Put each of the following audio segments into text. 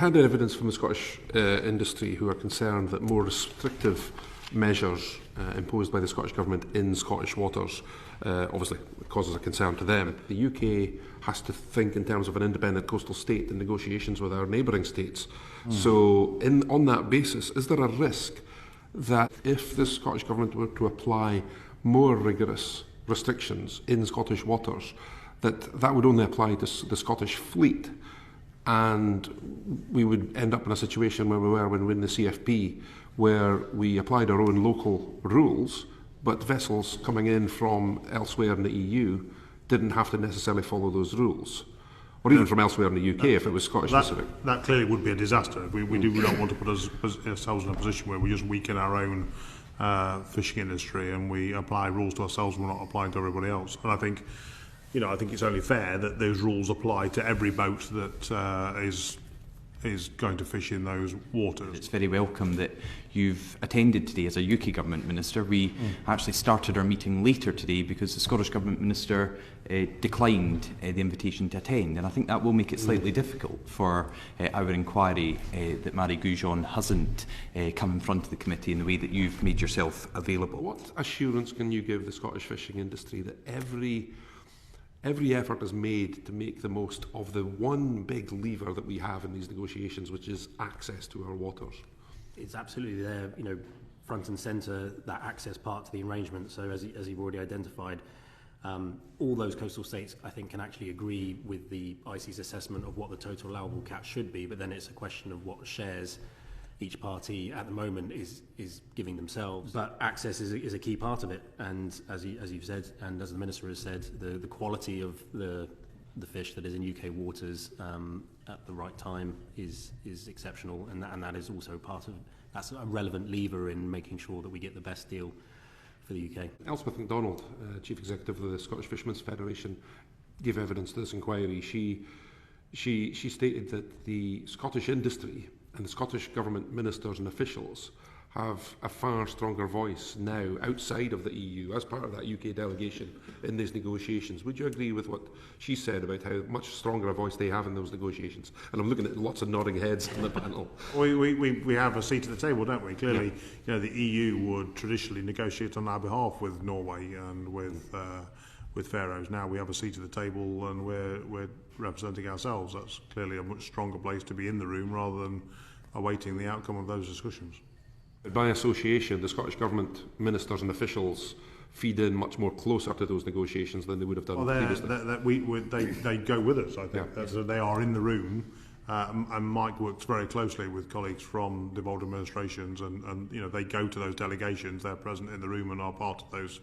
had evidence from the Scottish industry who are concerned that more restrictive measures imposed by the Scottish Government in Scottish waters obviously causes a concern to them. The UK has to think in terms of an independent coastal state in negotiations with our neighbouring states. So on that basis, is there a risk that if the Scottish Government were to apply more rigorous restrictions in Scottish waters, that would only apply to the Scottish fleet, and we would end up in a situation where we were when we were in the CFP, where we applied our own local rules, but vessels coming in from elsewhere in the EU didn't have to necessarily follow those rules, or even from elsewhere in the UK if it was Scottish specific. That clearly would be a disaster. We do not want to put ourselves in a position where we just weaken our own fishing industry and we apply rules to ourselves and we're not applying to everybody else. And I think it's only fair that those rules apply to every boat that is going to fish in those waters. It's very welcome that you've attended today as a UK Government Minister. We actually started our meeting later today because the Scottish Government Minister declined the invitation to attend, and I think that will make it slightly difficult for our inquiry that Marie Goujon hasn't come in front of the committee in the way that you've made yourself available. What assurance can you give the Scottish fishing industry that every effort is made to make the most of the one big lever that we have in these negotiations, which is access to our waters? It's absolutely there, front and centre, that access part to the arrangement. So as you've already identified, all those coastal states, I think, can actually agree with the IC's assessment of what the total allowable catch should be, but then it's a question of what shares each party at the moment is giving themselves. But access is a key part of it, and as you've said, and as the Minister has said, the quality of the fish that is in UK waters at the right time is exceptional, and that is also that's a relevant lever in making sure that we get the best deal for the UK. Elspeth MacDonald, Chief Executive of the Scottish Fishermen's Federation, gave evidence to this inquiry. She stated that the Scottish industry and the Scottish Government ministers and officials have a far stronger voice now outside of the EU as part of that UK delegation in these negotiations. Would you agree with what she said about how much stronger a voice they have in those negotiations? And I'm looking at lots of nodding heads on the panel. We have a seat at the table, don't we? Clearly, the EU would traditionally negotiate on our behalf with Norway and with Faroes. Now we have a seat at the table and we're representing ourselves. That's clearly a much stronger place to be in the room rather than awaiting the outcome of those discussions. By association, the Scottish Government ministers and officials feed in much more closer to those negotiations than they would have done previously. They go with us, I think. Yeah. They are in the room, and Mike works very closely with colleagues from devolved administrations, and they go to those delegations, they're present in the room and are part of those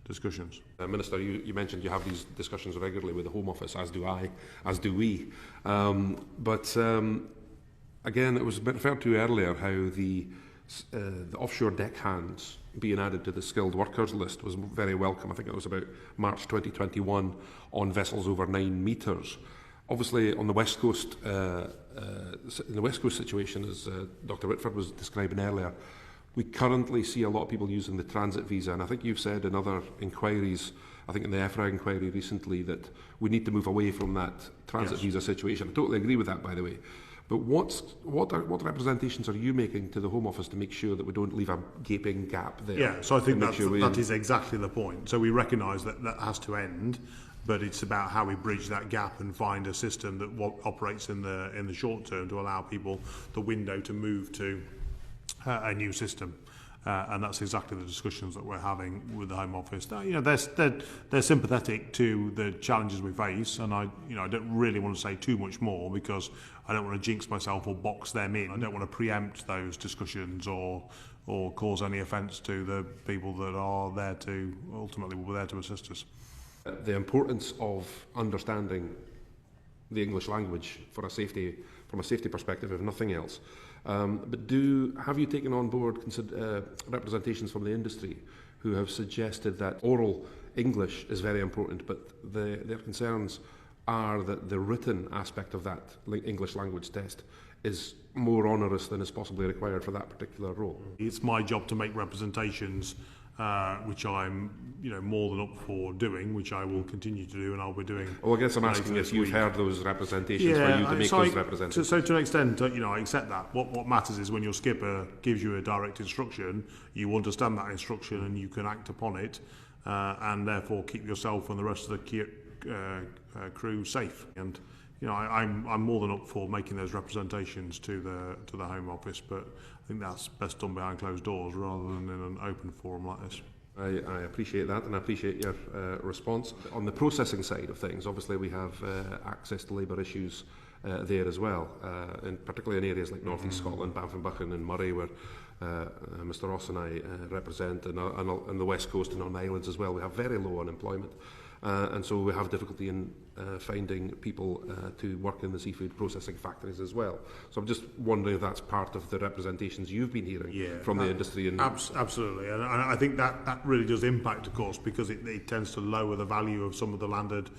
discussions. Minister, you mentioned you have these discussions regularly with the Home Office, as do I, as do we. Again, it was referred to earlier how the offshore deckhands being added to the skilled workers list was very welcome. I think it was about March 2021 on vessels over 9 metres. Obviously, on the West Coast, in the West Coast situation, as Dr. Whitford was describing earlier, we currently see a lot of people using the transit visa, and I think you've said in other inquiries, I think in the EFRA inquiry recently, that we need to move away from that transit visa situation. I totally agree with that, by the way. But what representations are you making to the Home Office to make sure that we don't leave a gaping gap there? Yeah, so I think that is exactly the point. So we recognise that has to end, but it's about how we bridge that gap and find a system that operates in the short term to allow people the window to move to a new system. And that's exactly the discussions that we're having with the Home Office. They're sympathetic to the challenges we face, and I don't really want to say too much more because I don't want to jinx myself or box them in. I don't want to preempt those discussions or cause any offence to the people that are there to ultimately will be there to assist us. The importance of understanding the English language from a safety perspective, if nothing else. But have you taken on board representations from the industry who have suggested that oral English is very important, but their concerns are that the written aspect of that English language test is more onerous than is possibly required for that particular role? It's my job to make representations which I'm more than up for doing, which I will continue to do, and I'll be doing. Well, I guess I'm asking if you've heard those representations for you to make those representations. So to an extent, I accept that. What matters is when your skipper gives you a direct instruction, you understand that instruction and you can act upon it, and therefore keep yourself and the rest of the crew safe. And I'm more than up for making those representations to the Home Office, but I think that's best done behind closed doors rather than in an open forum like this. I appreciate that, and I appreciate your response. On the processing side of things, obviously we have access to labour issues there as well, and particularly in areas like North East Scotland, Banffin and Moray, where Mr Ross and I represent, and on the West Coast and on the islands as well. We have very low unemployment. And so we have difficulty in finding people to work in the seafood processing factories as well. So I'm just wondering if that's part of the representations you've been hearing from the industry. And absolutely, and I think that really does impact, of course, because it tends to lower the value of some of the landed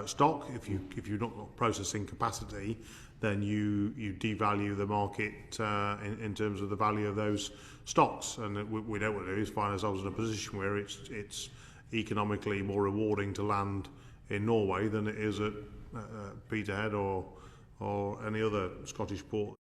stock. If you've not got processing capacity, then you devalue the market in terms of the value of those stocks. And we don't want to do is find ourselves in a position where it's economically more rewarding to land in Norway than it is at Peterhead or any other Scottish port.